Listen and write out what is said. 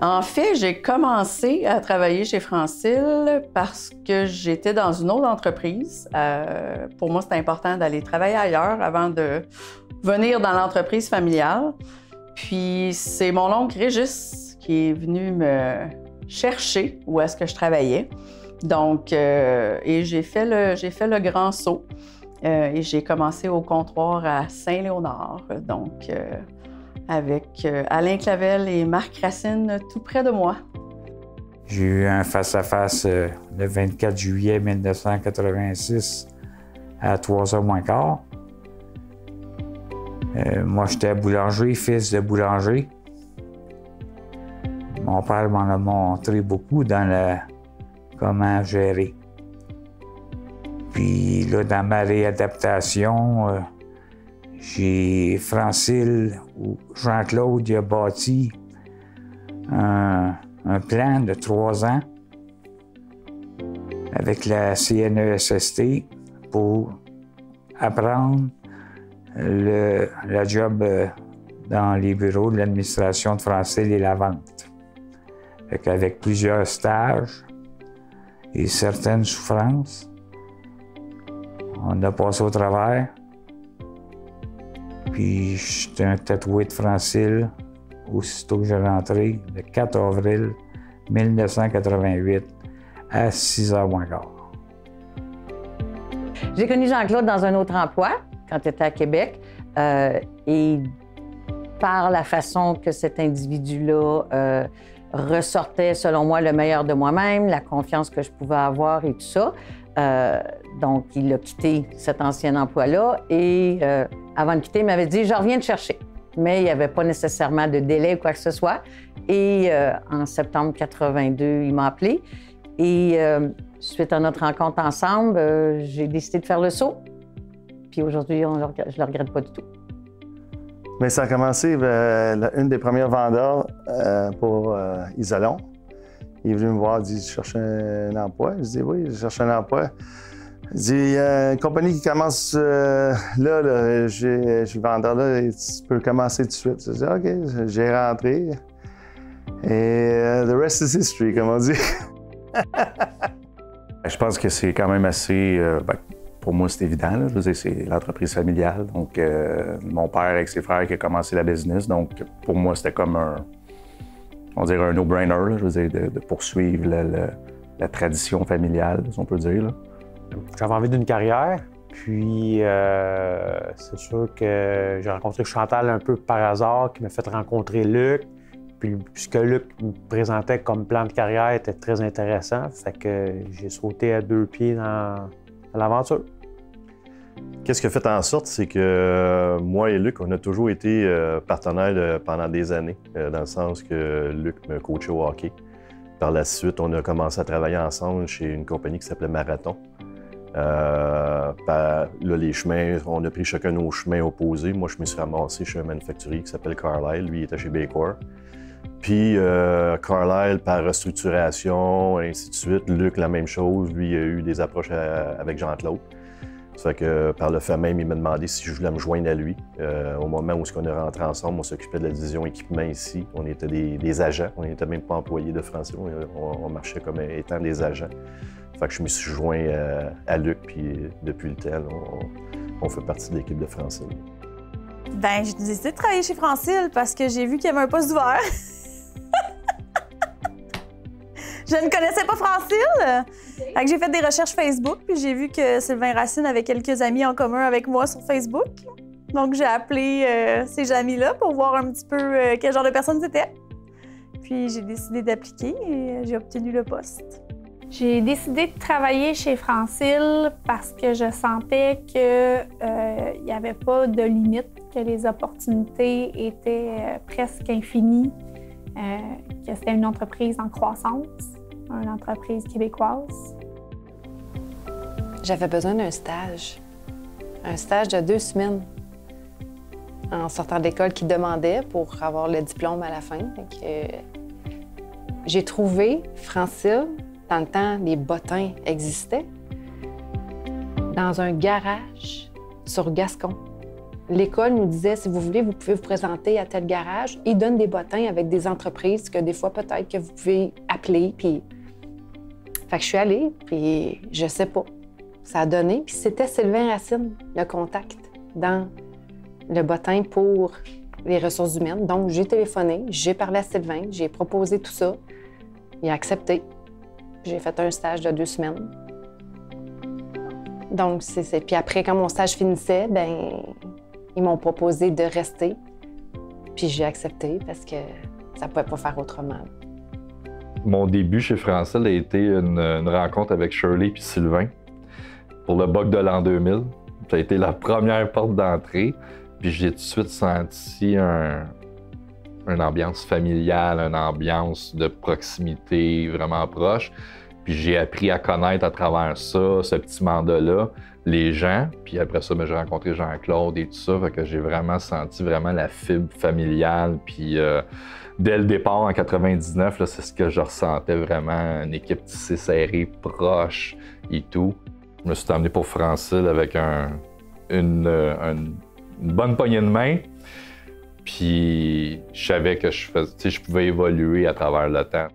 En fait, j'ai commencé à travailler chez Francil parce que j'étais dans une autre entreprise. Pour moi, c'était important d'aller travailler ailleurs avant de venir dans l'entreprise familiale. Puis c'est mon oncle Régis qui est venu me chercher où est-ce que je travaillais. Donc, et j'ai fait le grand saut. Et j'ai commencé au comptoir à Saint-Léonard. Donc, avec Alain Clavel et Marc Racine tout près de moi. J'ai eu un face-à-face le 24 juillet 1986 à 3h moins quart. Moi, j'étais boulanger, fils de boulanger. Mon père m'en a montré beaucoup dans comment gérer. Puis là, dans ma réadaptation, j'ai Francil ou Jean-Claude il a bâti un plan de 3 ans avec la CNESST pour apprendre la job dans les bureaux de l'administration de Francil et la vente. Avec plusieurs stages et certaines souffrances, on a passé au travers. Puis j'étais un tatoué de Francil aussitôt que j'ai rentré le 4 avril 1988 à 6h moins quart. J'ai connu Jean-Claude dans un autre emploi quand il était à Québec. Et par la façon que cet individu-là ressortait, selon moi, le meilleur de moi-même, la confiance que je pouvais avoir et tout ça. Donc, il a quitté cet ancien emploi-là et avant de quitter, il m'avait dit « Je reviens te chercher ». Mais il n'y avait pas nécessairement de délai ou quoi que ce soit. Et en septembre 82, il m'a appelé. Et suite à notre rencontre ensemble, j'ai décidé de faire le saut. Puis aujourd'hui, je ne le regrette pas du tout. Bien, ça a commencé, une des premières vendeurs pour Isolon. Il est venu me voir, il dit « Je cherche un emploi ». Je dis « Oui, je cherche un emploi ». Il dit « Il y a une compagnie qui commence là, j'ai le vendeur là, et tu peux commencer tout de suite ». Je dis « OK ». J'ai rentré. Et the rest is history, comme on dit. Je pense que c'est quand même assez... pour moi, c'est évident. Là. Je veux dire, c'est l'entreprise familiale. Donc, mon père avec ses frères qui a commencé la business. Donc, pour moi, c'était comme un no-brainer. Je veux dire, de poursuivre la tradition familiale, si on peut dire. Là. J'avais envie d'une carrière. Puis, c'est sûr que j'ai rencontré Chantal un peu par hasard, qui m'a fait rencontrer Luc. Puis, ce que Luc me présentait comme plan de carrière était très intéressant. Fait que j'ai sauté à 2 pieds dans l'aventure. Qu'est-ce qui a fait en sorte, c'est que moi et Luc, on a toujours été partenaires pendant des années, dans le sens que Luc me coachait au hockey. Par la suite, on a commencé à travailler ensemble chez une compagnie qui s'appelait Marathon. Là, les chemins, on a pris chacun nos chemins opposés. Moi, je me suis ramassé chez un manufacturier qui s'appelle Carlisle. Lui, il était chez Baycor. Puis Carlisle, par restructuration, et ainsi de suite. Luc, la même chose. Lui, il a eu des approches avec Jean-Claude. Ça fait que par le fait même, il m'a demandé si je voulais me joindre à lui. Au moment où on est rentré ensemble, on s'occupait de la division équipement ici. On était des agents. On n'était même pas employés de Francil. On marchait comme étant des agents. Fait que je me suis joint à Luc, puis depuis le temps, là, on fait partie de l'équipe de Francil. Bien, j'ai décidé de travailler chez Francil parce que j'ai vu qu'il y avait un poste ouvert. Je ne connaissais pas Francil. Fait que j'ai fait des recherches Facebook, puis j'ai vu que Sylvain Racine avait quelques amis en commun avec moi sur Facebook. Donc, j'ai appelé ces amis-là pour voir un petit peu quel genre de personne c'était. Puis, j'ai décidé d'appliquer et j'ai obtenu le poste. J'ai décidé de travailler chez Francil parce que je sentais qu'il n'y avait pas de limite, que les opportunités étaient presque infinies, que c'était une entreprise en croissance, une entreprise québécoise. J'avais besoin d'un stage de 2 semaines en sortant d'école qui demandait pour avoir le diplôme à la fin. J'ai trouvé Francil. Dans le temps, les bottins existaient, dans un garage sur Gascon. l'école nous disait, si vous voulez, vous pouvez vous présenter à tel garage. Ils donnent des bottins avec des entreprises que des fois, peut-être que vous pouvez appeler. Puis... Fait que je suis allée, puis je sais pas. Ça a donné. Puis c'était Sylvain Racine, le contact, dans le bottin pour les ressources humaines. Donc, j'ai téléphoné, j'ai parlé à Sylvain, j'ai proposé tout ça. Il a accepté. J'ai fait un stage de 2 semaines. Donc, c'est... Puis après, quand mon stage finissait, ben ils m'ont proposé de rester. Puis j'ai accepté parce que ça ne pouvait pas faire autrement. Mon début chez Francil a été une rencontre avec Shirley et Sylvain pour le BOC de l'an 2000. Ça a été la première porte d'entrée. Puis j'ai tout de suite senti une ambiance familiale, une ambiance de proximité vraiment proche. Puis j'ai appris à connaître à travers ça, ce petit mandat-là, les gens. Puis après ça, j'ai rencontré Jean-Claude et tout ça. Fait que j'ai vraiment senti vraiment la fibre familiale. Puis dès le départ, en 99, c'est ce que je ressentais vraiment, une équipe tissée serrée, proche et tout. Je me suis emmené pour Francil avec une bonne poignée de main. Puis je savais que je pouvais évoluer à travers le temps.